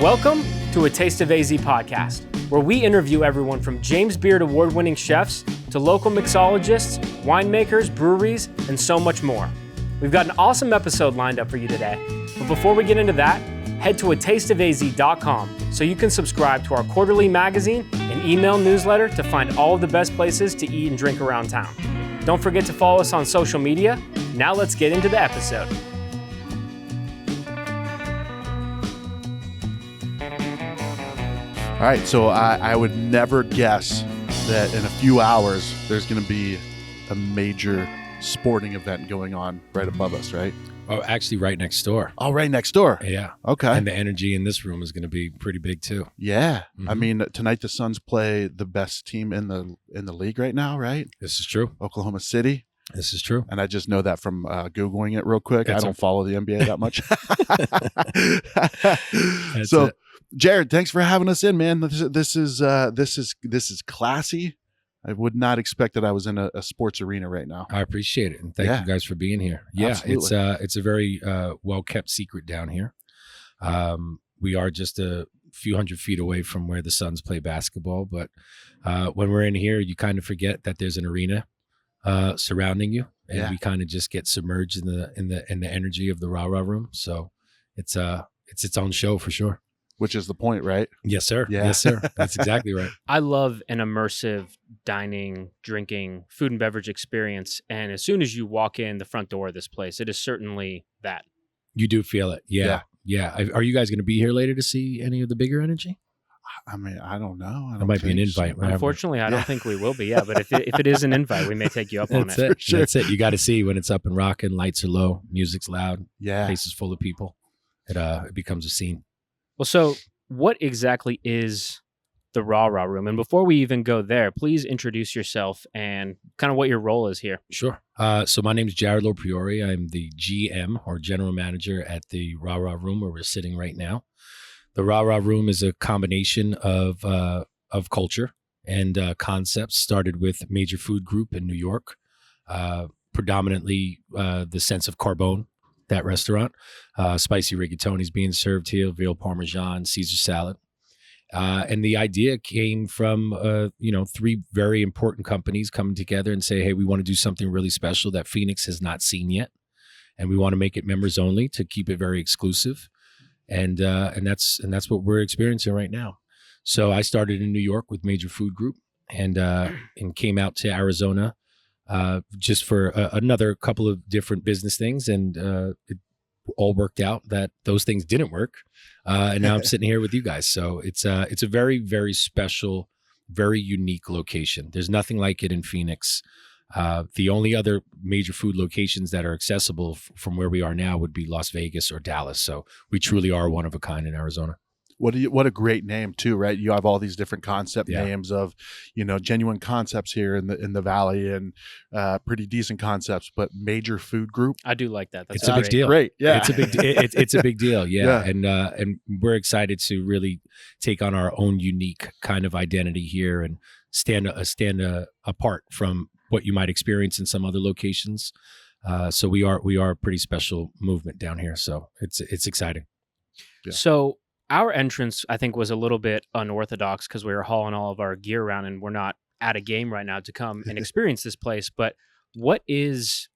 Welcome to A Taste of AZ podcast, where we interview everyone from James Beard award-winning chefs to local mixologists, winemakers, breweries, and so much more. We've got an awesome episode lined up for you today. But before we get into that, head to atasteofaz.com so you can subscribe to our quarterly magazine and email newsletter to find all of the best places to eat and drink around town. Don't forget to follow us on social media. Now let's get into the episode. All right, so I would never guess that in a few hours there's going to be a major sporting event going on right above us, right? Oh, actually right next door. Oh, right next door. Yeah. Okay. And the energy in this room is going to be pretty big too. Yeah. Mm-hmm. I mean, tonight the Suns play the best team in the league right now, right? This is true. Oklahoma City. This is true. And I just know that from Googling it real quick. I don't follow the NBA that much. So, Jared, thanks for having us in, man. This is classy. I would not expect that I was in a sports arena right now. I appreciate it, and thank you guys for being here. Yeah, absolutely. It's a very well kept secret down here. We are just a few hundred feet away from where the Suns play basketball, but when we're in here, you kind of forget that there's an arena surrounding you, and we kind of just get submerged in the energy of the rah-rah room. So it's its own show for sure. Which is the point, right? Yes, sir. Yeah. Yes, sir. That's exactly right. I love an immersive dining, drinking, food and beverage experience. And as soon as you walk in the front door of this place, it is certainly that. You do feel it. Yeah. Are you guys going to be here later to see any of the bigger energy? I mean, I don't know. It might be an invite. So. Unfortunately, I don't think we will be. Yeah, but if it is an invite, we may take you up on it. For sure. That's it. You got to see when it's up and rocking, lights are low, music's loud, place is full of people. It becomes a scene. Well, so what exactly is the Rah Rah Room? And before we even go there, please introduce yourself and kind of what your role is here. Sure. So my name is Jared LoPriore. I'm the GM or General Manager at the Rah Rah Room where we're sitting right now. The Rah Rah Room is a combination of culture and concepts. Started with Major Food Group in New York, predominantly the sense of Carbone. That restaurant, spicy rigatoni is being served here, veal parmesan, Caesar salad. And the idea came from, three very important companies coming together and say, hey, we want to do something really special that Phoenix has not seen yet. And we want to make it members only to keep it very exclusive. And that's what we're experiencing right now. So I started in New York with Major Food Group and came out to Arizona just for another couple of different business things. And it all worked out that those things didn't work. And now I'm sitting here with you guys. So it's a very, very special, very unique location. There's nothing like it in Phoenix. The only other major food locations that are accessible from where we are now would be Las Vegas or Dallas. So we truly are one of a kind in Arizona. What a great name too, right? You have all these different concept names of, genuine concepts here in the valley and pretty decent concepts, but Major Food Group. I do like that. It's a big deal. Great, yeah. It's a big deal, yeah. And we're excited to really take on our own unique kind of identity here and stand apart from what you might experience in some other locations. So we are a pretty special movement down here. So it's exciting. Yeah. So our entrance, I think, was a little bit unorthodox because we were hauling all of our gear around and we're not at a game right now to come and experience this place. But what is,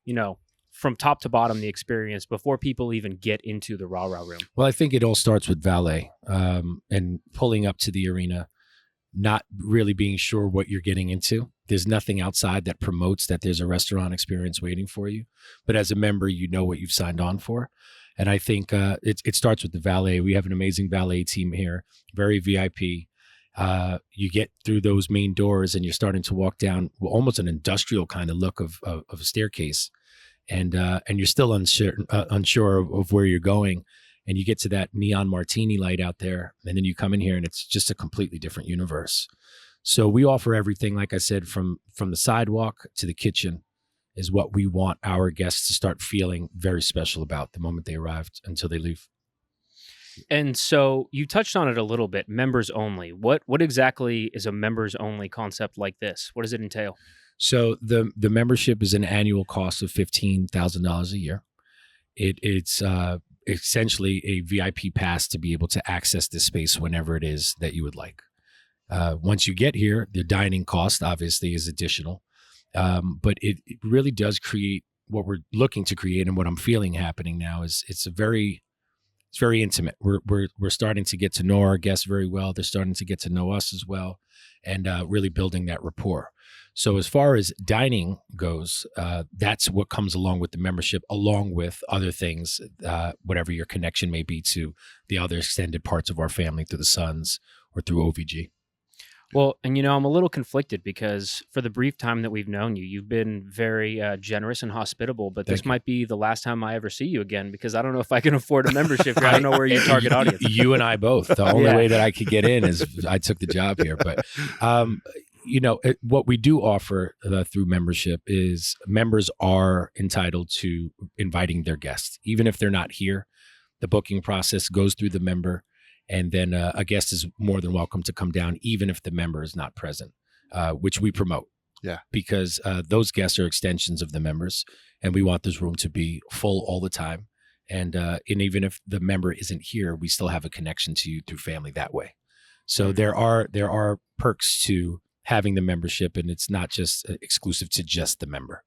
from top to bottom, the experience before people even get into the Rah Rah Room? Well, I think it all starts with valet and pulling up to the arena, not really being sure what you're getting into. There's nothing outside that promotes that there's a restaurant experience waiting for you. But as a member, you know what you've signed on for. And I think it starts with the valet. We have an amazing valet team here, very VIP. You get through those main doors and you're starting to walk down almost an industrial kind of look of a staircase. And you're still unsure of where you're going. And you get to that neon martini light out there. And then you come in here and it's just a completely different universe. So we offer everything, like I said, from the sidewalk to the kitchen is what we want our guests to start feeling very special about the moment they arrived until they leave. And so you touched on it a little bit, members only. What exactly is a members only concept like this? What does it entail? So the membership is an annual cost of $15,000 a year. It's essentially a VIP pass to be able to access this space whenever it is that you would like. Once you get here, the dining cost obviously is additional, but it really does create what we're looking to create, and what I'm feeling happening now is it's very intimate. We're starting to get to know our guests very well. They're starting to get to know us as well, and really building that rapport. So as far as dining goes, that's what comes along with the membership, along with other things, whatever your connection may be to the other extended parts of our family through the sons or through OVG. Well, and I'm a little conflicted because for the brief time that we've known you, you've been very generous and hospitable, but this might be the last time I ever see you again because I don't know if I can afford a membership here. I don't know where your target audience is. You and I both. The only way that I could get in is I took the job here. But, what we do offer through membership is members are entitled to inviting their guests. Even if they're not here, the booking process goes through the member. And then a guest is more than welcome to come down, even if the member is not present, which we promote. Yeah. Because those guests are extensions of the members, and we want this room to be full all the time. And even if the member isn't here, we still have a connection to you through family that way. So there are perks to having the membership, and it's not just exclusive to just the member.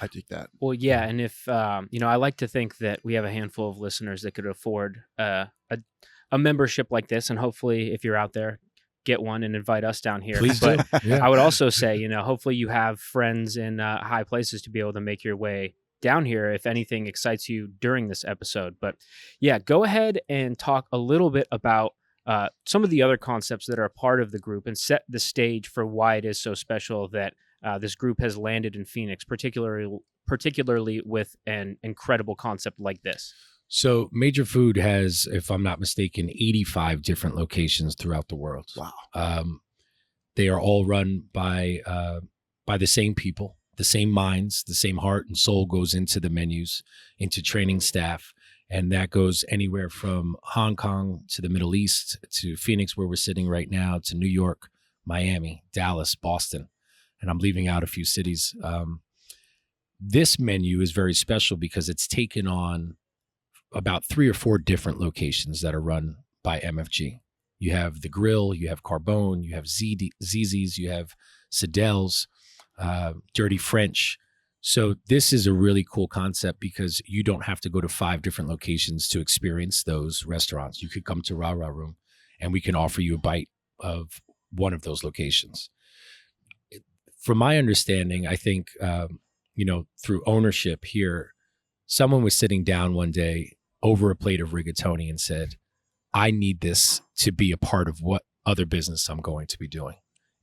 I think that. Well, yeah. And if, I like to think that we have a handful of listeners that could afford a membership like this, and hopefully if you're out there, get one and invite us down here. Please but do. Yeah. I would also say, hopefully you have friends in high places to be able to make your way down here if anything excites you during this episode. But yeah, go ahead and talk a little bit about some of the other concepts that are a part of the group and set the stage for why it is so special that this group has landed in Phoenix, particularly with an incredible concept like this. So Major Food has, if I'm not mistaken, 85 different locations throughout the world. Wow. They are all run by the same people, the same minds, the same heart and soul goes into the menus, into training staff. And that goes anywhere from Hong Kong to the Middle East to Phoenix, where we're sitting right now, to New York, Miami, Dallas, Boston. And I'm leaving out a few cities. This menu is very special because it's taken on about 3 or 4 different locations that are run by MFG. You have the Grill, you have Carbone, you have ZZ's, you have Sidel's, Dirty French. So this is a really cool concept because you don't have to go to 5 different locations to experience those restaurants. You could come to Ra Ra Room and we can offer you a bite of one of those locations. From my understanding, I think, through ownership here, someone was sitting down one day over a plate of rigatoni and said, I need this to be a part of what other business I'm going to be doing.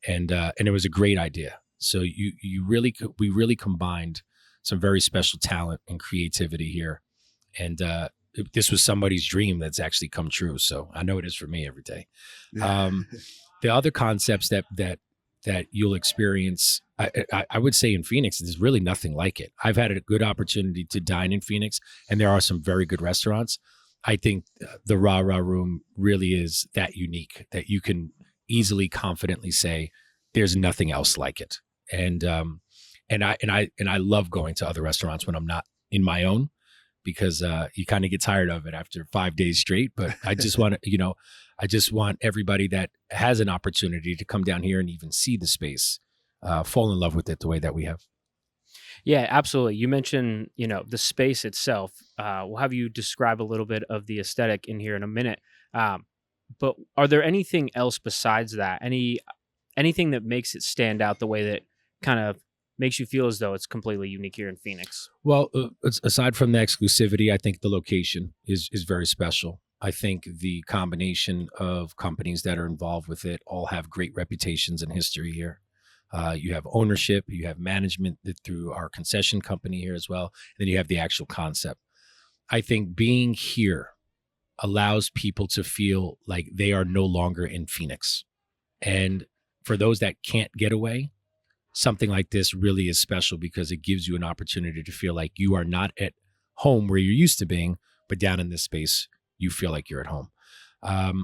And it was a great idea. So we really combined some very special talent and creativity here. And this was somebody's dream that's actually come true. So I know it is for me every day. Yeah. The other concepts that you'll experience, I would say in Phoenix, there's really nothing like it. I've had a good opportunity to dine in Phoenix, and there are some very good restaurants. I think the Ra Ra Room really is that unique that you can easily, confidently say there's nothing else like it. And I love going to other restaurants when I'm not in my own, because you kind of get tired of it after 5 days straight. But I just want to, I just want everybody that has an opportunity to come down here and even see the space, fall in love with it the way that we have. Yeah, absolutely. You mentioned, the space itself. We'll have you describe a little bit of the aesthetic in here in a minute. But are there anything else besides that? Anything that makes it stand out the way that kind of makes you feel as though it's completely unique here in Phoenix? Well, aside from the exclusivity, I think the location is very special. I think the combination of companies that are involved with it all have great reputations and history here. You have ownership, you have management through our concession company here as well. And then you have the actual concept. I think being here allows people to feel like they are no longer in Phoenix. And for those that can't get away, something like this really is special because it gives you an opportunity to feel like you are not at home where you're used to being, but down in this space, you feel like you're at home.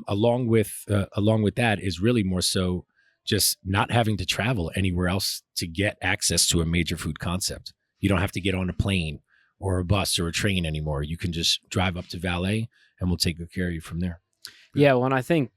Along with that is really more so just not having to travel anywhere else to get access to a Major Food concept. You don't have to get on a plane or a bus or a train anymore. You can just drive up to Valet and we'll take good care of you from there. Yeah, well, and I think,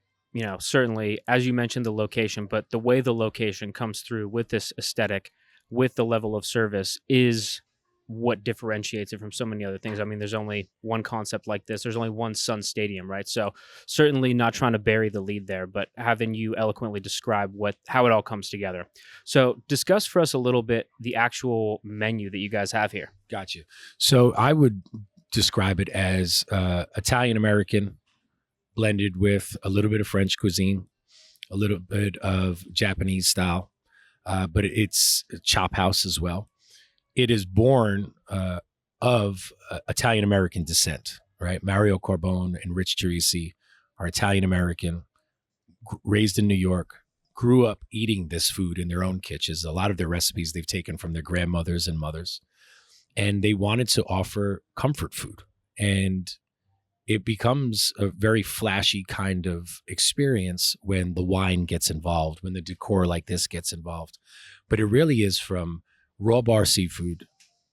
certainly, as you mentioned, the location, but the way the location comes through with this aesthetic, with the level of service is what differentiates it from so many other things. I mean, there's only one concept like this. There's only one Sun Stadium, right? So certainly not trying to bury the lead there, but having you eloquently describe how it all comes together. So discuss for us a little bit the actual menu that you guys have here. Gotcha. So I would describe it as Italian-American blended with a little bit of French cuisine, a little bit of Japanese style, but it's a chop house as well. It is born of Italian-American descent, right? Mario Carbone and Rich Teresi are Italian-American, raised in New York, grew up eating this food in their own kitchens. A lot of their recipes they've taken from their grandmothers and mothers. And they wanted to offer comfort food. And it becomes a very flashy kind of experience when the wine gets involved, when the decor like this gets involved. But it really is from raw bar seafood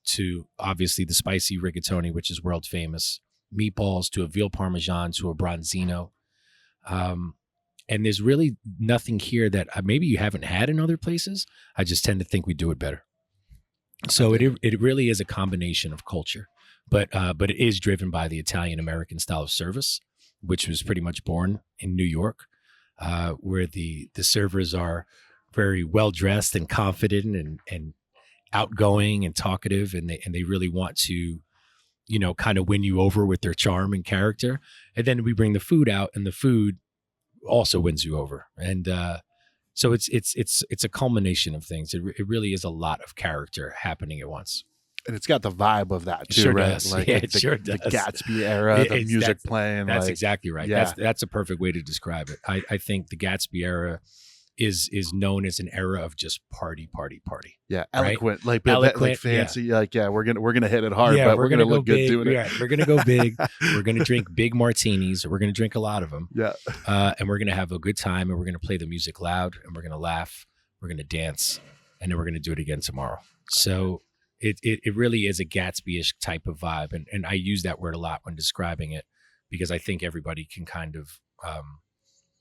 to obviously the spicy rigatoni, which is world famous, meatballs to a veal parmesan to a bronzino. And there's really nothing here that maybe you haven't had in other places. I just tend to think we do it better. So it really is a combination of culture, but it is driven by the Italian-American style of service, which was pretty much born in New York, where the servers are very well dressed and confident and outgoing and talkative, and they really want to, kind of win you over with their charm and character. And then we bring the food out, and the food also wins you over. And so it's a culmination of things. It really is a lot of character happening at once. And it's got the vibe of that too, sure right? Does. Like it sure does. The Gatsby era, the music playing. That's exactly right. Yeah. That's a perfect way to describe it. I think the Gatsby era is known as an era of just party. Yeah, right? eloquent, like fancy. Yeah. Like we're gonna hit it hard, but we're gonna look good doing it. Yeah, we're gonna go big. We're gonna drink big martinis. We're gonna drink a lot of them. Yeah, and we're gonna have a good time, and we're gonna play the music loud, and we're gonna laugh. We're gonna dance, and then we're gonna do it again tomorrow. So it really is a Gatsby-ish type of vibe, and I use that word a lot when describing it because I think everybody can kind of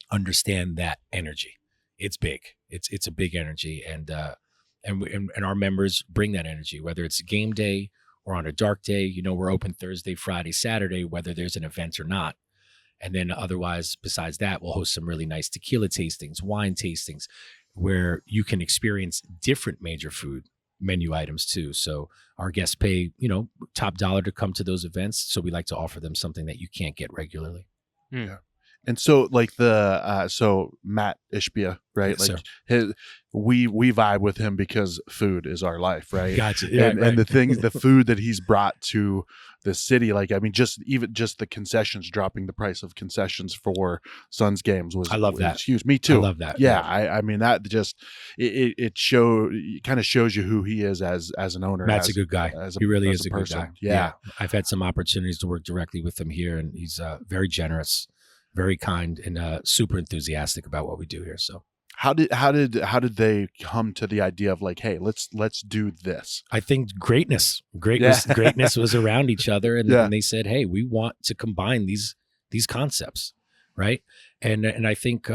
understand that energy. It's big. It's a big energy, and our members bring that energy, whether it's game day or on a dark day. We're open Thursday, Friday, Saturday, whether there's an event or not. And then otherwise, besides that, we'll host some really nice tequila tastings, wine tastings, where you can experience different major food menu items too. So our guests pay, top dollar to come to those events. So we like to offer them something that you can't get regularly. Yeah. And so like so Matt Ishbia, right? Yes, like we vibe with him because food is our life, right? Gotcha. Yeah, and the food that he's brought to the city, like, I mean, just the concessions, dropping the price of concessions for Suns games was, I love that. Huge. Me too. I love that. Yeah. I mean, that just, it kind of shows you who he is as an owner. Matt's a good guy. He really is a good guy. Yeah. I've had some opportunities to work directly with him here, and he's very generous, very kind, and super enthusiastic about what we do here. So how did they come to the idea of like, hey, let's do this? I think greatness was around each other, and they said, hey, we want to combine these concepts, right? And I think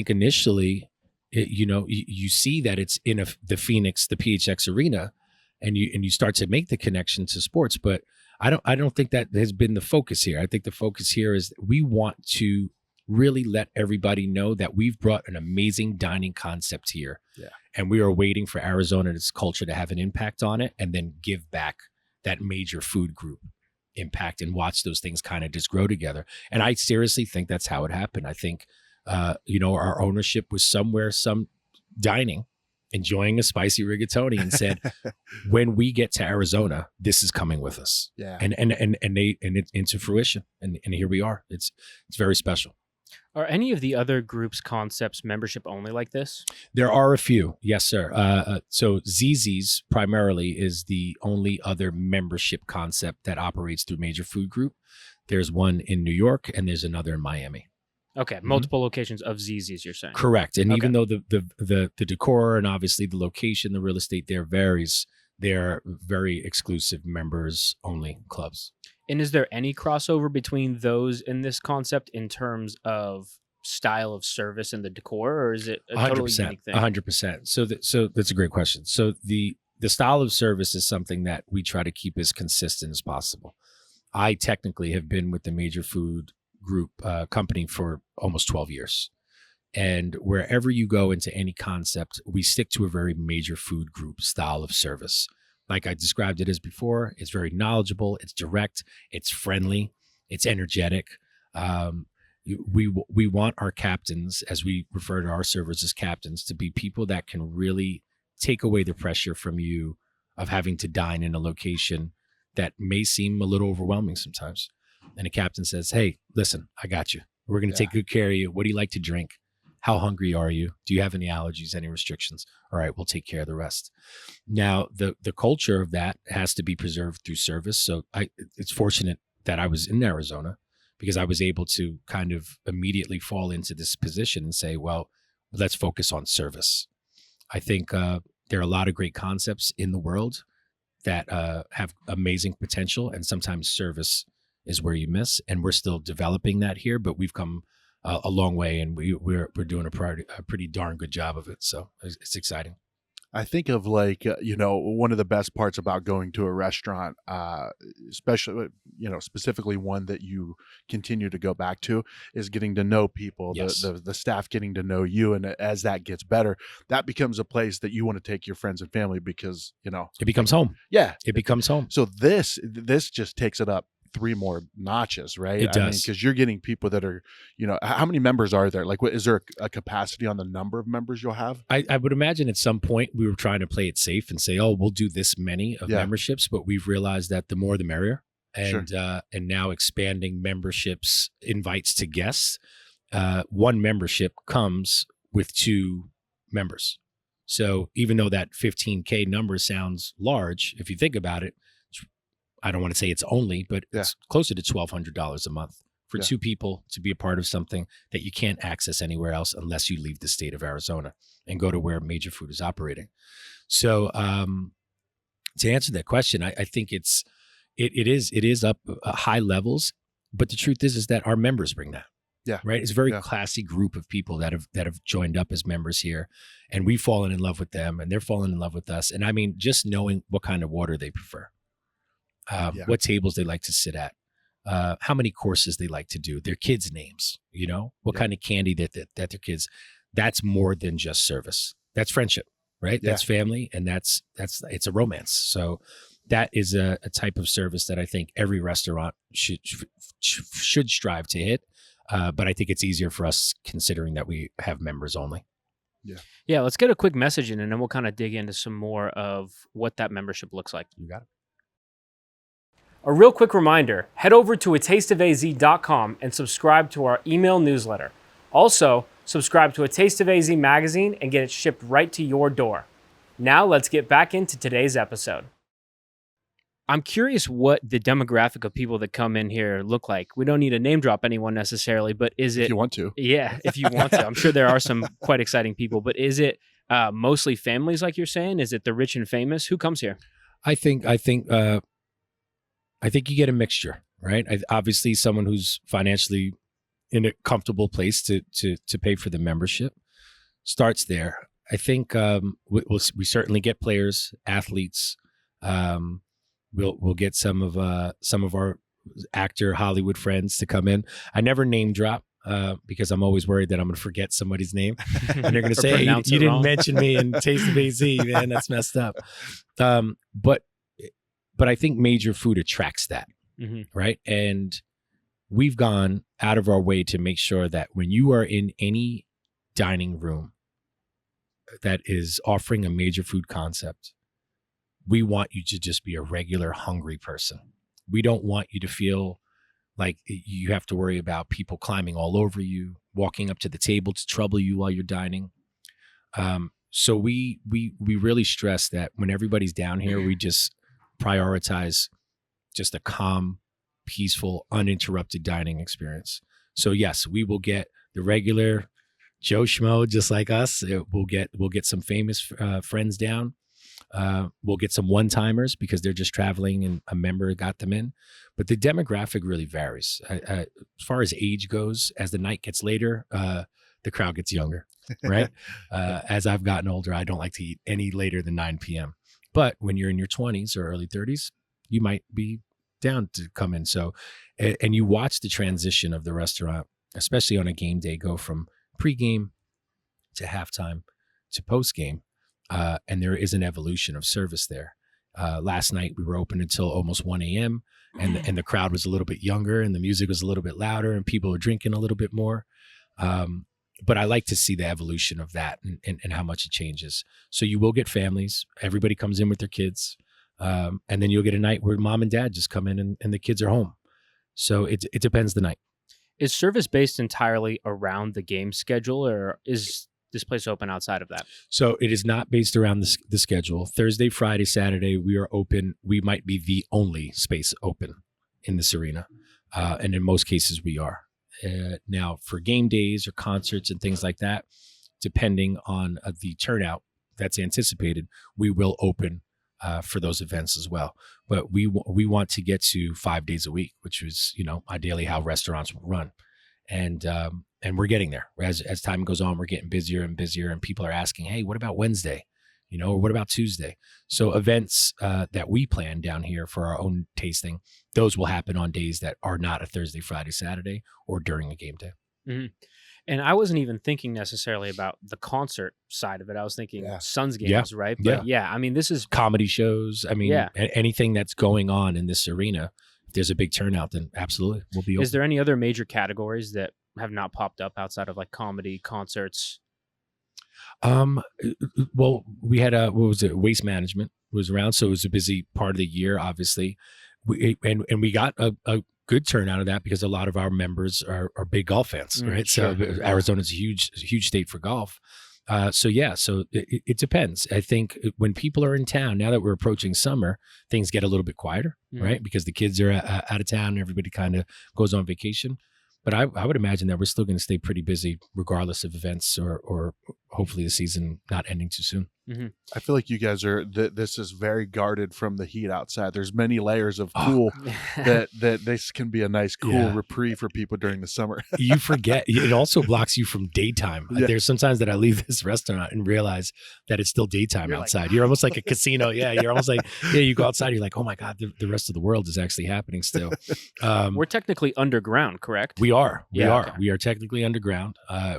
initially, you see that it's in the PHX Arena, and you start to make the connection to sports, but I don't think that has been the focus here. I think the focus here is we want to really let everybody know that we've brought an amazing dining concept here. Yeah. And we are waiting for Arizona and its culture to have an impact on it, and then give back that major food group impact and watch those things kind of just grow together. And I seriously think that's how it happened. I think, our ownership was some dining, enjoying a spicy rigatoni, and said, when we get to Arizona, this is coming with us. Yeah. And it's into fruition. And here we are. It's very special. Are any of the other groups' concepts membership only like this? There are a few. Yes, sir. So ZZ's primarily is the only other membership concept that operates through Major Food Group. There's one in New York, and there's another in Miami. Okay, multiple locations of ZZ's, you're saying? Correct. And even though the decor and obviously the location, the real estate there varies, they're very exclusive members only clubs. And is there any crossover between those in this concept in terms of style of service and the decor, or is it a totally unique thing? 100%. So that's a great question. So the style of service is something that we try to keep as consistent as possible. I technically have been with the Major Food Group company for almost 12 years. And wherever you go into any concept, we stick to a very Major Food Group style of service. Like I described it as before, it's very knowledgeable, it's direct, it's friendly, it's energetic. We want our captains, as we refer to our servers as captains, to be people that can really take away the pressure from you of having to dine in a location that may seem a little overwhelming sometimes. And a captain says, hey, listen, I got you. We're going to take good care of you. What do you like to drink? How hungry are you? Do you have any allergies, any restrictions? All right, we'll take care of the rest. Now, the culture of that has to be preserved through service. So it's fortunate that I was in Arizona, because I was able to kind of immediately fall into this position and say, well, let's focus on service. I think there are a lot of great concepts in the world that have amazing potential, and sometimes service is where you miss. And we're still developing that here, but we've come a long way, and we're doing a pretty darn good job of it. So it's exciting. I think of like, one of the best parts about going to a restaurant, especially, specifically one that you continue to go back to, is getting to know people, Yes. the staff getting to know you. And as that gets better, that becomes a place that you want to take your friends and family because, It becomes home. Yeah. It becomes home. So this just takes it up 3 more notches, right? It does. Because you're getting people that are, how many members are there? Like, is there a capacity on the number of members you'll have? I would imagine at some point we were trying to play it safe and say, oh, we'll do this many of memberships, but we've realized that the more the merrier. And and now expanding memberships invites to guests. 1 membership comes with 2 members. So even though that 15K number sounds large, if you think about it, I don't want to say it's only, but it's closer to $1,200 a month for 2 people to be a part of something that you can't access anywhere else unless you leave the state of Arizona and go to where Major Food is operating. So to answer that question, I think it is up high levels, but the truth is that our members bring that. Yeah. Right. It's a very classy group of people that have joined up as members here, and we've fallen in love with them, and they're falling in love with us. And I mean, just knowing what kind of water they prefer. What tables they like to sit at, how many courses they like to do, their kids' names, what kind of candy that their kids, that's more than just service. That's friendship, right? Yeah. That's family, and it's a romance. So that is a type of service that I think every restaurant should strive to hit. But I think it's easier for us considering that we have members only. Yeah. Let's get a quick message in, and then we'll kind of dig into some more of what that membership looks like. You got it. A real quick reminder, head over to atasteofaz.com and subscribe to our email newsletter. Also, subscribe to A Taste of AZ magazine and get it shipped right to your door. Now let's get back into today's episode. I'm curious what the demographic of people that come in here look like. We don't need to name drop anyone necessarily, but is it... If you want to. Yeah, if you want to. I'm sure there are some quite exciting people, but is it mostly families like you're saying? Is it the rich and famous? Who comes here? I think you get a mixture, right? Obviously, someone who's financially in a comfortable place to pay for the membership starts there. I think we certainly get players, athletes. We'll get some of our actor Hollywood friends to come in. I never name drop because I'm always worried that I'm going to forget somebody's name, and they're going to say, "Hey, you didn't mention me in Taste of AZ, man. That's messed up." But I think Major Food attracts that, right? And we've gone out of our way to make sure that when you are in any dining room that is offering a Major Food concept, we want you to just be a regular hungry person. We don't want you to feel like you have to worry about people climbing all over you, walking up to the table to trouble you while you're dining. So we really stress that when everybody's down here, we just prioritize just a calm, peaceful, uninterrupted dining experience. So yes, we will get the regular Joe Schmo just like us. We'll get some famous friends down, We'll get some one-timers because they're just traveling and a member got them in. But the demographic really varies. As far as age goes, as the night gets later, the crowd gets younger, right? As I've gotten older, I don't like to eat any later than 9 p.m. But when you're in your 20s or early 30s, you might be down to come in. So, and you watch the transition of the restaurant, especially on a game day, go from pregame to halftime to postgame. And there is an evolution of service there. Last night we were open until almost 1 a.m. and the crowd was a little bit younger and the music was a little bit louder and people were drinking a little bit more. But I like to see the evolution of that and how much it changes. So you will get families. Everybody comes in with their kids. And then you'll get a night where mom and dad just come in and the kids are home. So it depends the night. Is service based entirely around the game schedule, or is this place open outside of that? So it is not based around the schedule. Thursday, Friday, Saturday, we are open. We might be the only space open in this arena. And in most cases we are. Now for game days or concerts and things like that, depending on the turnout that's anticipated, we will open for those events as well. But we want to get to 5 days a week, which is, ideally how restaurants will run. And we're getting there. As time goes on, we're getting busier and busier, and people are asking, hey, what about Wednesday? Or what about Tuesday? So events that we plan down here for our own tasting, those will happen on days that are not a Thursday, Friday, Saturday, or during a game day. Mm-hmm. And I wasn't even thinking necessarily about the concert side of it. I was thinking Suns games, right? But I mean, this is comedy shows. I mean, anything that's going on in this arena. If there's a big turnout, then absolutely we'll be open. Is there any other major categories that have not popped up outside of like comedy, concerts? Well, we had waste management was around, so it was a busy part of the year, obviously. We got a good turnout of that because a lot of our members are big golf fans, right? Sure. So Arizona's a huge state for golf. So it depends. I think when people are in town, now that we're approaching summer, things get a little bit quieter, right? Because the kids are out of town and everybody kind of goes on vacation. But I would imagine that we're still going to stay pretty busy regardless of events or hopefully the season not ending too soon. Mm-hmm. I feel like you guys are, this is very guarded from the heat outside. There's many layers of cool that this can be a nice cool reprieve for people during the summer. You forget, it also blocks you from daytime. Yeah. There's sometimes that I leave this restaurant and realize that it's still daytime outside. You're almost like a casino. Yeah. You're almost like, you go outside, you're like, oh my God, the rest of the world is actually happening still. We're technically underground, correct? We are. We are. Okay. We are technically underground.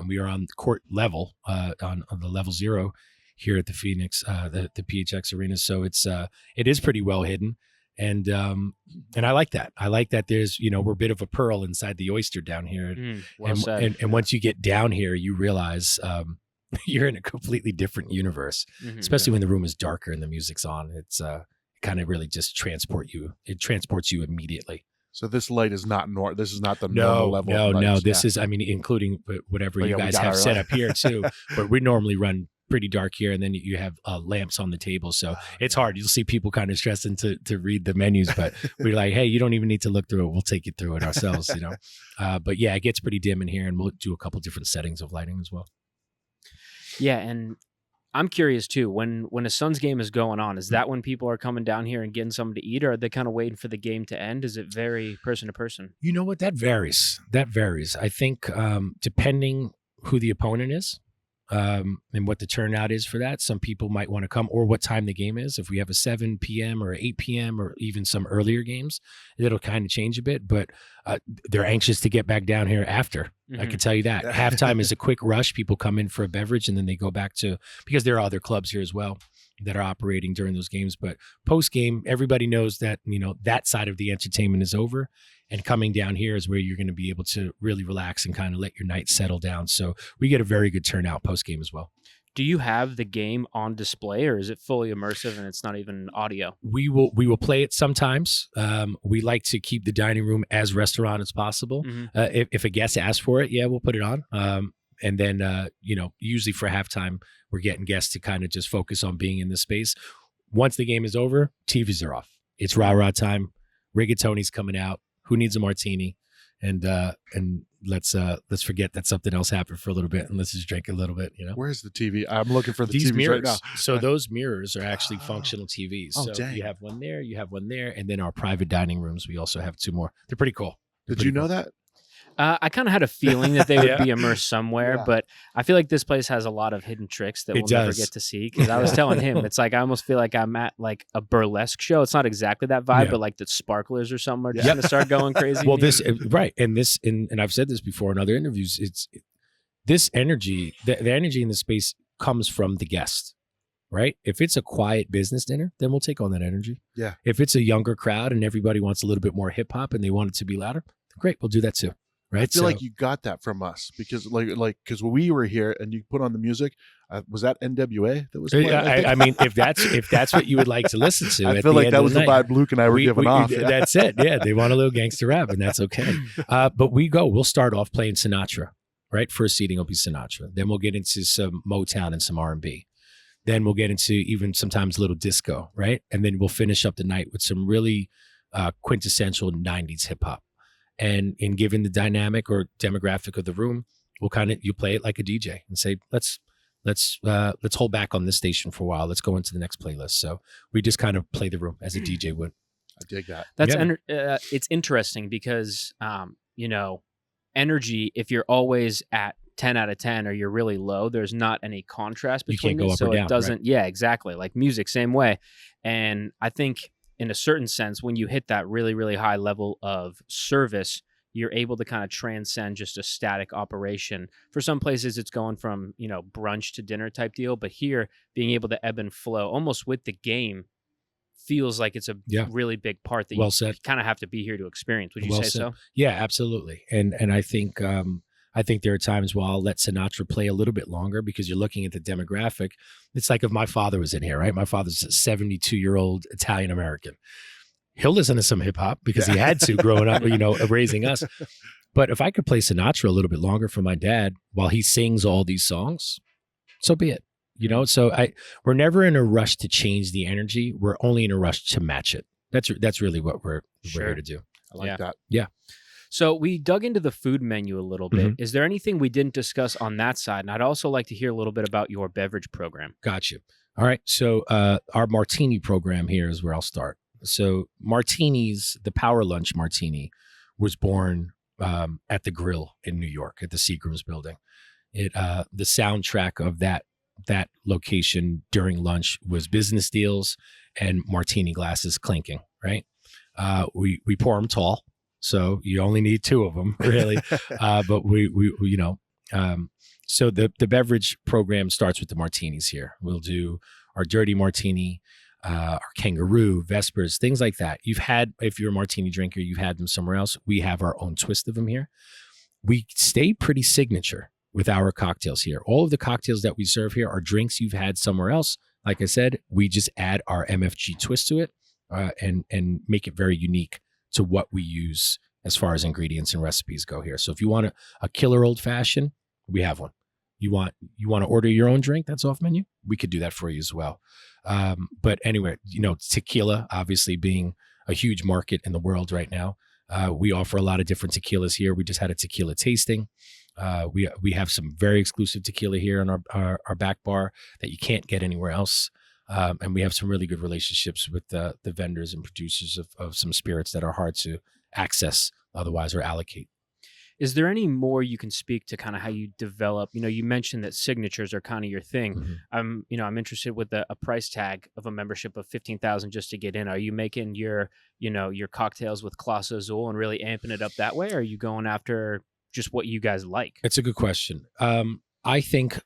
We are on court level, on the level 0 here at the Phoenix, the PHX Arena. So it is pretty well hidden. And I like that. I like that there's, we're a bit of a pearl inside the oyster down here. Well said. And once you get down here, you realize you're in a completely different universe, especially when the room is darker and the music's on. It's kind of really just transports you immediately. So this light is not this is not the normal level. No. This is, including whatever you guys have set up here too. But we normally run pretty dark here, and then you have lamps on the table, so it's hard. You'll see people kind of stressing to read the menus, but we're like, hey, you don't even need to look through it. We'll take you through it ourselves, But yeah, it gets pretty dim in here, and we'll do a couple different settings of lighting as well. Yeah, and I'm curious too, when a Suns game is going on, is that when people are coming down here and getting something to eat, or are they kind of waiting for the game to end? Is it vary person to person? You know what? That varies. I think depending who the opponent is, and what the turnout is for that. Some people might want to come, or what time the game is. If we have a 7 p.m. or 8 p.m. or even some earlier games, it'll kind of change a bit, but they're anxious to get back down here after. I can tell you that. Halftime is a quick rush. People come in for a beverage and then they go back because there are other clubs here as well that are operating during those games. But post game, everybody knows that, that side of the entertainment is over. And coming down here is where you're going to be able to really relax and kind of let your night settle down. So we get a very good turnout post game as well. Do you have the game on display, or is it fully immersive and it's not even audio? We will play it sometimes. We like to keep the dining room as restaurant as possible. If a guest asks for it, we'll put it on. And then, usually for halftime, we're getting guests to kind of just focus on being in the space. Once the game is over, TVs are off. It's rah-rah time. Rigatoni's coming out. Who needs a martini? And let's forget that something else happened for a little bit and let's just drink a little bit, you know. Where's the TV? I'm looking for the These TVs mirrors, right now. so those mirrors are actually functional TVs. Oh, So dang. you have one there, you have one there, and then our private dining rooms, we also have 2 more. They're pretty cool. Did you know that? I kind of had a feeling that they would be immersed somewhere, Yeah. but I feel like this place has a lot of hidden tricks that It we'll never does. get to see. Because I was telling him, it's like I almost feel like I'm at like a burlesque show. It's not exactly that vibe, Yeah. but like the sparklers or something are just Yeah. going to start going crazy. Well, right, and I've said this before in other interviews. It's this energy, the energy in the space comes from the guest, right? If it's a quiet business dinner, then we'll take on that energy. Yeah. If it's a younger crowd and everybody wants a little bit more hip hop and they want it to be louder, great, we'll do that too. Right. I feel like you got that from us because because when we were here and you put on the music, was that NWA that was playing? I mean, if that's what you would like to listen to, I at feel the like end that of was the the night, vibe Luke and I were giving off. Yeah. That's it. Yeah, they want a little gangster rap, and that's okay. But we'll start off playing Sinatra. Right, first seating will be Sinatra. Then we'll get into some Motown and some R&B. Then we'll get into even sometimes a little disco. Right, and then we'll finish up the night with some really quintessential '90s hip hop. And in given the dynamic or demographic of the room, you play it like a DJ and say, let's hold back on this station for a while. Let's go into the next playlist. So we just kind of play the room as a DJ would. I dig that. That's it's interesting because energy, if you're always at 10 out of 10 or you're really low, there's not any contrast between you can't go it. up So or down, it doesn't, right? yeah, exactly. Like music, same way. And I think in a certain sense, when you hit that really, really high level of service, you're able to kind of transcend just a static operation. For some places, it's going from, brunch to dinner type deal. But here, being able to ebb and flow almost with the game feels like it's a really big part that Well you said. kind of have to be here to experience. Would you say so? Yeah, absolutely. And I think there are times where I'll let Sinatra play a little bit longer because you're looking at the demographic. It's like if my father was in here, right? My father's a 72-year-old Italian American. He'll listen to some hip hop because he had to growing up, raising us. But if I could play Sinatra a little bit longer for my dad while he sings all these songs, so be it. So we're never in a rush to change the energy. We're only in a rush to match it. That's really what we're here to do. I like that. Yeah. So we dug into the food menu a little bit. Mm-hmm. Is there anything we didn't discuss on that side? And I'd also like to hear a little bit about your beverage program. Got you. All right. So our martini program here is where I'll start. So martinis, the Power Lunch Martini was born at the Grill in New York at the Seagram's building. The soundtrack of that location during lunch was business deals and martini glasses clinking, right? We pour them tall. So you only need 2 of them, really. But so the beverage program starts with the martinis here. We'll do our dirty martini, our kangaroo, Vespers, things like that. If you're a martini drinker, you've had them somewhere else. We have our own twist of them here. We stay pretty signature with our cocktails here. All of the cocktails that we serve here are drinks you've had somewhere else. Like I said, we just add our MFG twist to it and make it very unique to what we use as far as ingredients and recipes go here. So if you want a killer old fashioned, we have one. You want to order your own drink that's off menu? We could do that for you as well. But anyway, tequila obviously being a huge market in the world right now. We offer a lot of different tequilas here. We just had a tequila tasting. We have some very exclusive tequila here in our back bar that you can't get anywhere else. And we have some really good relationships with the vendors and producers of some spirits that are hard to access otherwise or allocate. Is there any more you can speak to kind of how you develop? You mentioned that signatures are kind of your thing. Mm-hmm. I'm interested with a price tag of a membership of $15,000 just to get in. Are you making your cocktails with Clase Azul and really amping it up that way? Or are you going after just what you guys like? It's a good question. I think,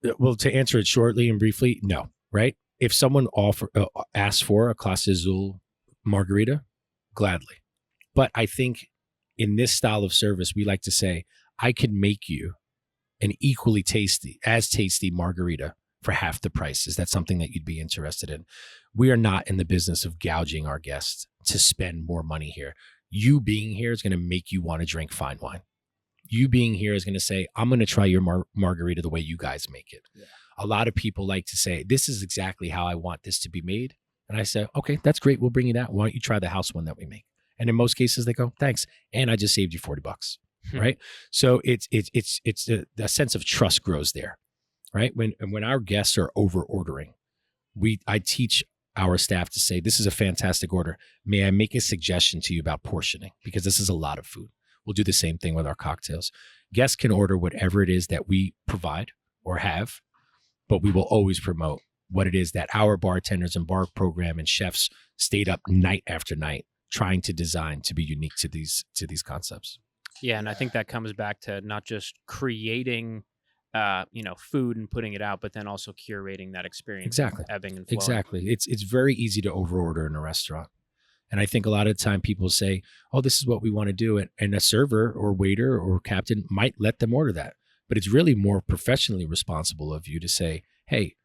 to answer it shortly and briefly, no, right? If someone asks for a Clase Azul margarita, gladly. But I think in this style of service, we like to say, I could make you an equally tasty margarita for half the price. Is that something that you'd be interested in? We are not in the business of gouging our guests to spend more money here. You being here is going to make you want to drink fine wine. You being here is going to say, I'm going to try your margarita the way you guys make it. Yeah. A lot of people like to say, this is exactly how I want this to be made. And I say, okay, that's great. We'll bring you that. Why don't you try the house one that we make? And in most cases, they go, thanks. And I just saved you $40. right? So it's a sense of trust grows there, right? When our guests are over ordering, I teach our staff to say, this is a fantastic order. May I make a suggestion to you about portioning? Because this is a lot of food. We'll do the same thing with our cocktails. Guests can order whatever it is that we provide or have, but we will always promote what it is that our bartenders and bar program and chefs stayed up night after night trying to design to be unique to these concepts. Yeah, and I think that comes back to not just creating food and putting it out, but then also curating that experience. Exactly. Ebbing and flowing. Exactly. It's very easy to overorder in a restaurant. And I think a lot of the time people say, oh, this is what we want to do. And a server or waiter or captain might let them order that. But it's really more professionally responsible of you to say, hey,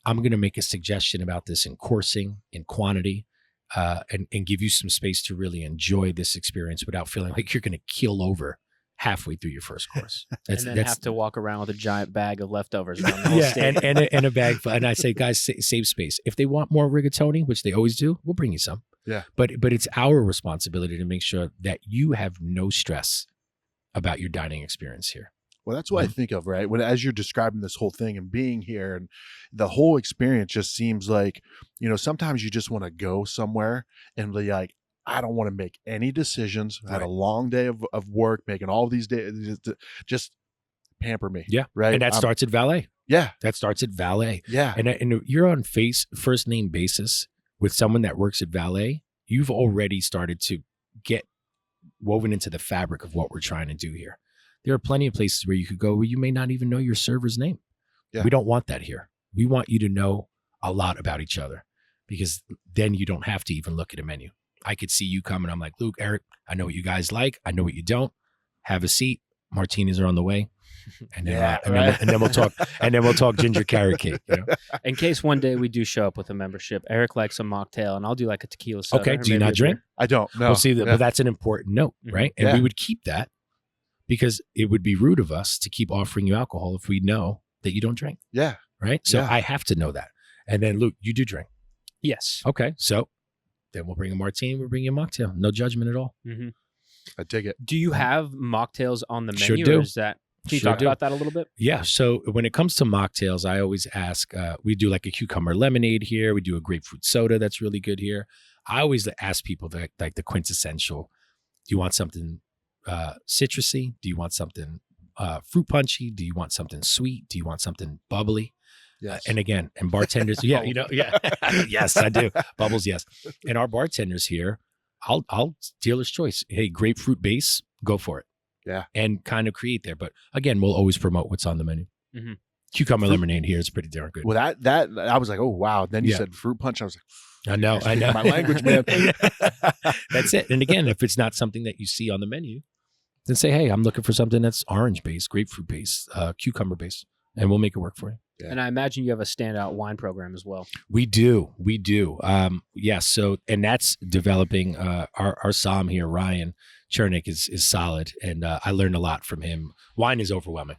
I'm going to make a suggestion about this in coursing, in quantity, and give you some space to really enjoy this experience without feeling like you're going to keel over halfway through your first course. And then have to walk around with a giant bag of leftovers around the whole state. and a bag. And I say, guys, save space. If they want more rigatoni, which they always do, we'll bring you some. Yeah. But it's our responsibility to make sure that you have no stress about your dining experience here. Well, that's what I think of, right? As you're describing this whole thing and being here, and the whole experience just seems like, sometimes you just want to go somewhere and be like, I don't want to make any decisions. I had a long day of work, making all these days, just pamper me. Yeah. Right. And that starts at valet. Yeah. That starts at valet. Yeah. And you're on first name basis with someone that works at valet. You've already started to get woven into the fabric of what we're trying to do here. There are plenty of places where you could go where you may not even know your server's name. Yeah. We don't want that here. We want you to know a lot about each other, because then you don't have to even look at a menu. I could see you coming. I'm like, Luke, Eric, I know what you guys like. I know what you don't. Have a seat. Martinis are on the way. And then, and then we'll talk. And then we'll talk ginger carrot cake. In case one day we do show up with a membership, Eric likes a mocktail, and I'll do like a tequila soda. Okay. Do you not drink? I don't. No. Well, see, but that's an important note, right? And we would keep that, because it would be rude of us to keep offering you alcohol if we know that you don't drink. Yeah. Right. So I have to know that. And then, Luke, you do drink. Yes. Okay. So then we'll bring a martini. We'll bring you a mocktail. No judgment at all. Mm-hmm. I dig it. Do you have mocktails on the menu? Sure do. Or is that, can you talk about that a little bit? Yeah. So when it comes to mocktails, I always ask, we do like a cucumber lemonade here. We do a grapefruit soda that's really good here. I always ask people that, like, the quintessential, do you want something citrusy? Do you want something fruit punchy? Do you want something sweet? Do you want something bubbly? Yes. And again, and bartenders, yes, I do. Bubbles, yes. And our bartenders here, I'll dealer's choice. Hey, grapefruit base, go for it. Yeah. And kind of create there. But again, we'll always promote what's on the menu. Mm-hmm. Cucumber lemonade here is pretty darn good. Well, that I was like, oh wow. Then you said fruit punch. I was like, I know. My language, man. That's it. And again, if it's not something that you see on the menu, then say, hey, I'm looking for something that's orange based, grapefruit based, cucumber based, and we'll make it work for you. Yeah. And I imagine you have a standout wine program as well. We do. Yes. So, and that's developing. Our Som here, Ryan Chernick, is solid, and I learned a lot from him. Wine is overwhelming,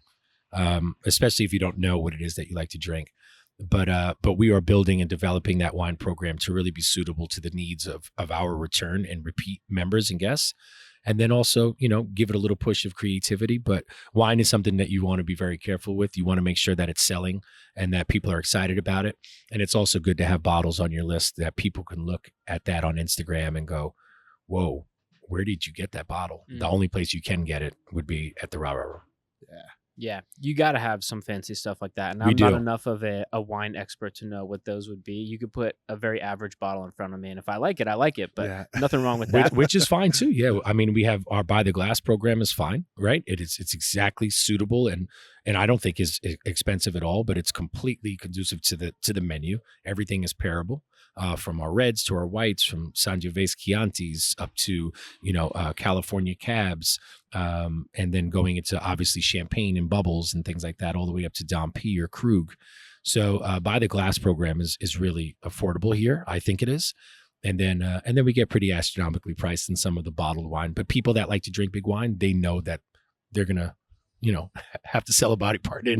especially if you don't know what it is that you like to drink. But we are building and developing that wine program to really be suitable to the needs of our return and repeat members and guests. And then also, give it a little push of creativity. But wine is something that you want to be very careful with. You want to make sure that it's selling and that people are excited about it. And it's also good to have bottles on your list that people can look at that on Instagram and go, whoa, where did you get that bottle? Mm. The only place you can get it would be at the Rara Room. Yeah. Yeah, you got to have some fancy stuff like that. And I'm not enough of a wine expert to know what those would be. You could put a very average bottle in front of me, and if I like it, I like it. But nothing wrong with that. Which is fine too. Yeah, I mean, we have our Buy the Glass program is fine, right? It's exactly suitable, and I don't think is expensive at all. But it's completely conducive to the menu. Everything is pairable. From our reds to our whites, from Sangiovese Chiantis up to, California Cabs, and then going into obviously champagne and bubbles and things like that, all the way up to Dom P or Krug. So Buy the Glass program is really affordable here. I think it is. And then we get pretty astronomically priced in some of the bottled wine. But people that like to drink big wine, they know that they're going to, have to sell a body part to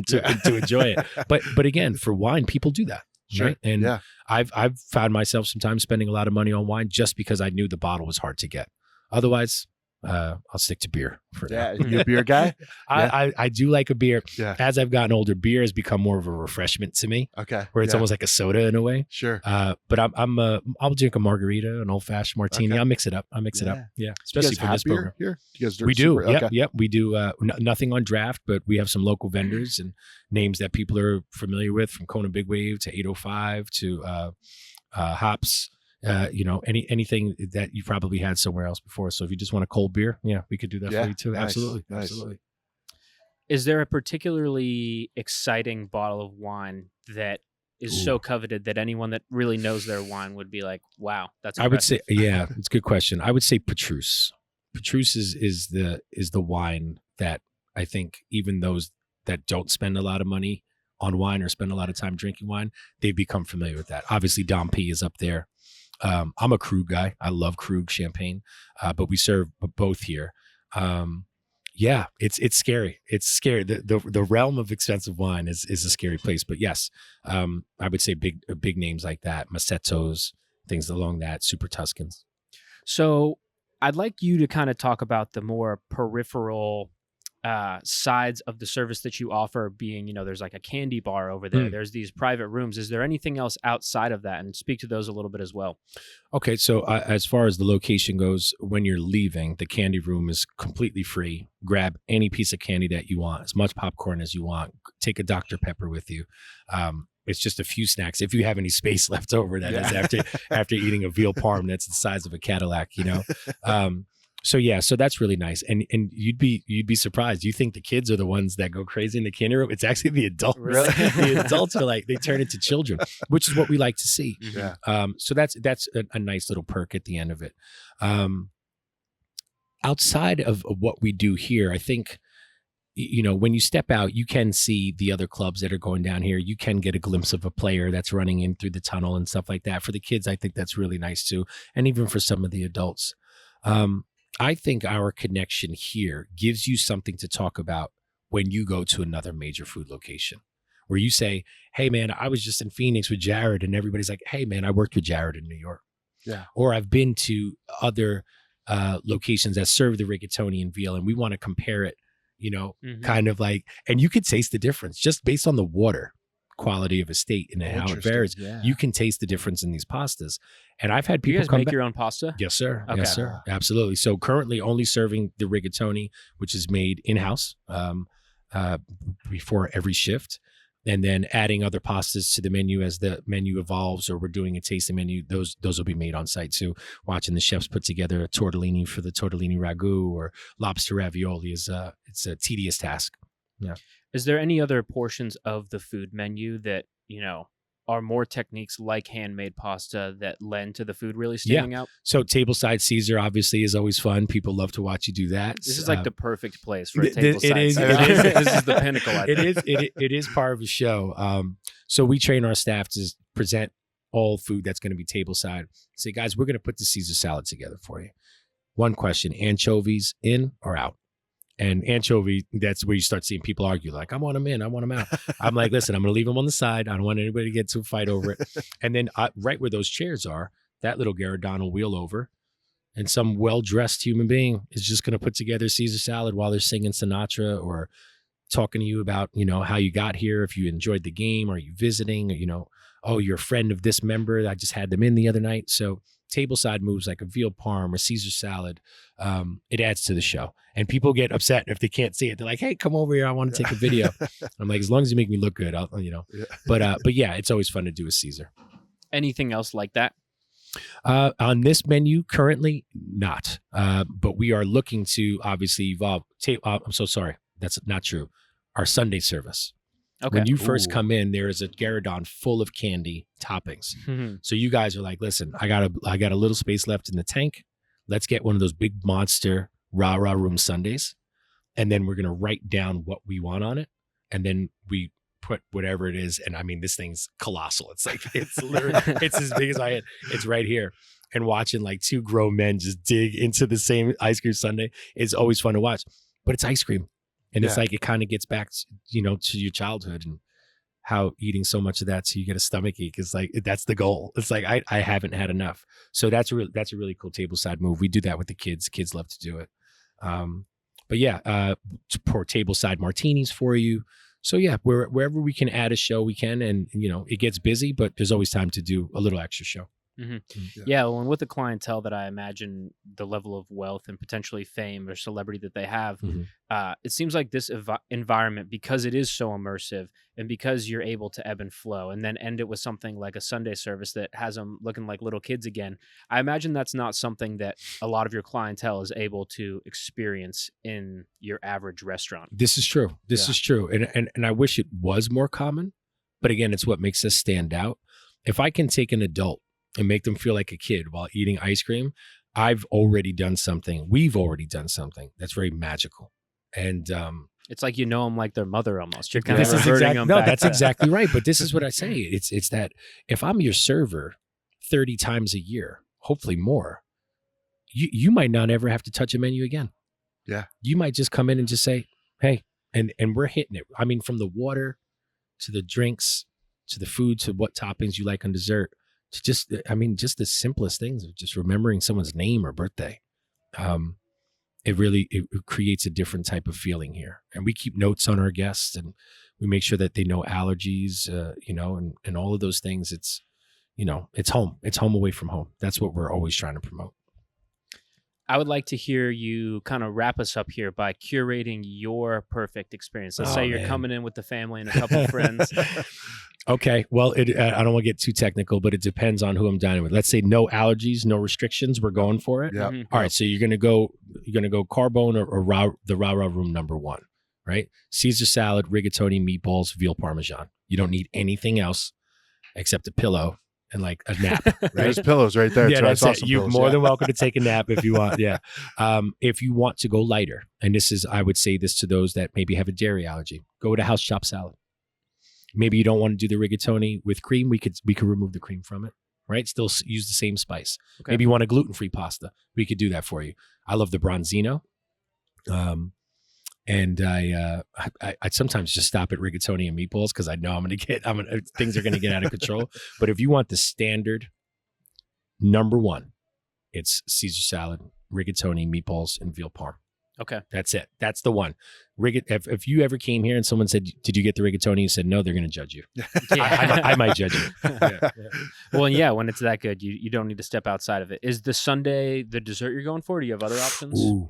enjoy it. But again, for wine, people do that. Sure. Right. And I've found myself sometimes spending a lot of money on wine just because I knew the bottle was hard to get. Otherwise, I'll stick to beer for Yeah, now. you a beer guy? I do like a beer. Yeah. As I've gotten older, beer has become more of a refreshment to me, Okay. where it's Yeah. almost like a soda in a way. Sure. But I'll drink a margarita, an old fashioned martini. Okay. I'll mix it up. Yeah, Do you especially guys for have this beer program. here? You guys We do. super- okay. Yep. We do nothing on draft, but we have some local vendors and names that people are familiar with, from Kona Big Wave to 805 to hops. Anything that you probably had somewhere else before. So if you just want a cold beer, we could do that Yeah, for you too. nice, Absolutely. nice. Absolutely. Is there a particularly exciting bottle of wine that is so coveted that anyone that really knows their wine would be like, wow, that's impressive? I would say, it's a good question. I would say Petrus. Petrus is the wine that I think even those that don't spend a lot of money on wine or spend a lot of time drinking wine, they've become familiar with that. Obviously, Dom P is up there. I'm a Krug guy. I love Krug champagne, but we serve both here. It's scary. It's scary. The realm of expensive wine is a scary place. But yes, I would say big names like that, Massettos, things along that, Super Tuscans. So I'd like you to kind of talk about the more peripheral sides of the service that you offer, being, there's like a candy bar over there. There's these private rooms. Is there anything else outside of that? And speak to those a little bit as well. Okay. So as far as the location goes, when you're leaving, the candy room is completely free. Grab any piece of candy that you want, as much popcorn as you want. Take a Dr. Pepper with you. It's just a few snacks if you have any space left over. That is after eating a veal parm that's the size of a Cadillac, So that's really nice, and you'd be surprised. You think the kids are the ones that go crazy in the candy room? It's actually the adults. Really? The adults are like, they turn into children, which is what we like to see. Yeah. So that's a nice little perk at the end of it. Outside of what we do here, I think, when you step out, you can see the other clubs that are going down here. You can get a glimpse of a player that's running in through the tunnel and stuff like that. For the kids, I think that's really nice too, and even for some of the adults. I think our connection here gives you something to talk about when you go to another major food location, where you say, hey man, I was just in Phoenix with Jared, and everybody's like, hey man, I worked with Jared in New York. Yeah. Or I've been to other locations that serve the rigatoni and veal, and we want to compare it, kind of like, and you could taste the difference just based on the water quality of a state and how it varies. Yeah. You can taste the difference in these pastas. And I've had Do you people guys come make back. your own pasta? Yes, sir. Okay. Yes, sir. Absolutely. So currently only serving the rigatoni, which is made in-house before every shift. And then adding other pastas to the menu as the menu evolves, or we're doing a tasting menu. Those will be made on site too. Watching the chefs put together a tortellini for the tortellini ragu or lobster ravioli it's a tedious task. Yeah. Is there any other portions of the food menu that, are more techniques like handmade pasta that lend to the food really standing out? So tableside Caesar obviously is always fun. People love to watch you do that. This is like the perfect place for a it tableside. is. This is the pinnacle. I think. It is part of the show. So we train our staff to present all food that's going to be tableside. Say, guys, we're going to put the Caesar salad together for you. One question: anchovies in or out? And anchovy, that's where you start seeing people argue, like, I want them in, I want them out. I'm like, listen, I'm going to leave them on the side. I don't want anybody to get to a fight over it. And then right where those chairs are, that little Garradon will wheel over, and some well-dressed human being is just going to put together Caesar salad while they're singing Sinatra or talking to you about, how you got here, if you enjoyed the game, are you visiting, oh, you're a friend of this member. I just had them in the other night. So tableside moves like a veal parm or Caesar salad. It adds to the show, and people get upset if they can't see it. They're like, "Hey, come over here. I want to take a video." I'm like, as long as you make me look good, I'll. Yeah. But yeah, it's always fun to do a Caesar. Anything else like that? On this menu currently, not. But we are looking to obviously evolve. I'm so sorry, that's not true. Our Sunday service. Okay. When you first come in, there is a Garradon full of candy toppings. So you guys are like, listen, I got a little space left in the tank. Let's get one of those big monster rah-rah room Sundays. And then we're going to write down what we want on it. And then we put whatever it is. And I mean, this thing's colossal. It's like, it's literally, it's as big as my head. It's right here. And watching like two grown men just dig into the same ice cream sundae is always fun to watch. But it's ice cream. And it's like, it kind of gets back, to your childhood and how eating so much of that so you get a stomach ache is like, that's the goal. It's like, I haven't had enough. So that's a really cool tableside move. We do that with the kids. Kids love to do it. But yeah, to pour tableside martinis for you. So yeah, wherever we can add a show, we can. And, it gets busy, but there's always time to do a little extra show. Mm-hmm. Yeah, well, and with the clientele that I imagine, the level of wealth and potentially fame or celebrity that they have, it seems like this environment, because it is so immersive and because you're able to ebb and flow and then end it with something like a Sunday service that has them looking like little kids again, I imagine that's not something that a lot of your clientele is able to experience in your average restaurant. This is true. This is true. And I wish it was more common, but again, it's what makes us stand out. If I can take an adult and make them feel like a kid while eating ice cream, we've already done something that's very magical. And it's like them like their mother almost. You're kind of reverting them back. That's exactly right. But this is what I say. It's that if I'm your server 30 times a year, hopefully more, you might not ever have to touch a menu again. Yeah. You might just come in and just say, hey, and we're hitting it. I mean, from the water to the drinks to the food to what toppings you like on dessert. To just the simplest things of just remembering someone's name or birthday. It creates a different type of feeling here. And we keep notes on our guests and we make sure that they know allergies, and all of those things. It's, it's home. It's home away from home. That's what we're always trying to promote. I would like to hear you kind of wrap us up here by curating your perfect experience. Let's say you're coming in with the family and a couple of friends. Okay. Well, I don't want to get too technical, but it depends on who I'm dining with. Let's say no allergies, no restrictions. We're going for it. Yeah. All right. So you're gonna go Carbone or the Rah Rah Room #1, right? Caesar salad, rigatoni, meatballs, veal parmesan. You don't need anything else except a pillow and like a nap. Right? There's pillows right there. Yeah, too. that's it. You're more than welcome to take a nap if you want. Yeah. If you want to go lighter, and I would say this to those that maybe have a dairy allergy, go with a house chop salad. Maybe you don't want to do the rigatoni with cream. We could remove the cream from it, right? Still use the same spice. Okay. Maybe you want a gluten-free pasta. We could do that for you. I love the bronzino. And I sometimes just stop at rigatoni and meatballs because I know things are going to get out of control. But if you want the standard #1, it's Caesar salad, rigatoni, meatballs, and veal parm. Okay. That's it. That's the one. If you ever came here and someone said, did you get the rigatoni? You said, no, they're going to judge you. I might judge you. Yeah. Well, yeah, when it's that good, you don't need to step outside of it. Is the sundae the dessert you're going for? Do you have other options? Ooh.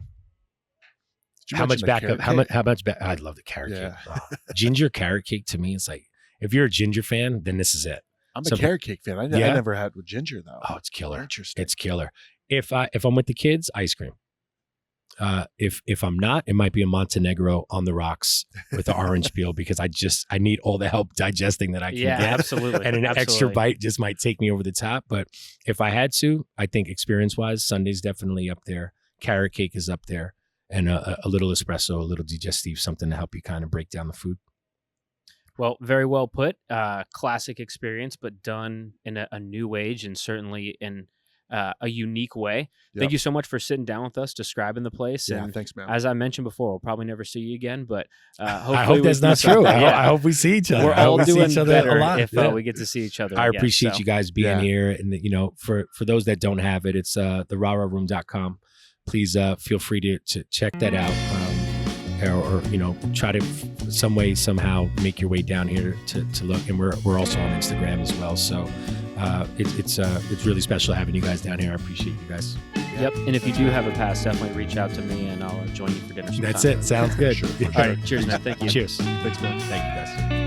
How much backup? How much back? I'd love the carrot cake. Oh. Ginger carrot cake to me is like, if you're a ginger fan, then this is it. I'm a carrot cake fan. I never had with ginger though. Oh, it's killer. Interesting. It's killer. If I'm with the kids, ice cream. If I'm not, it might be a Montenegro on the rocks with the orange peel because I need all the help digesting that I can get. Absolutely. And an extra bite just might take me over the top. But if I had to, I think experience-wise, Sunday's definitely up there. Carrot cake is up there. And a little espresso, a little digestive, something to help you kind of break down the food. Well, very well put. Classic experience, but done in a new age and certainly in a unique way. Yep. Thank you so much for sitting down with us, describing the place. Yeah, and thanks, man. As I mentioned before, we'll probably never see you again, but hopefully I hope that's not true. I hope we see each other. We're all doing each other better a lot. if we get to see each other. I again, appreciate you guys being here. And, for those that don't have it, it's therahraroom.com. Please feel free to check that out, or try to some way somehow make your way down here to look. And we're also on Instagram as well. So it's really special having you guys down here. I appreciate you guys. Yep. And if you do have a pass, definitely reach out to me and I'll join you for dinner sometime. That's it. Sounds good. Sure. All right. Cheers, man. Thank you. Cheers. Thanks, man. Thank you, guys.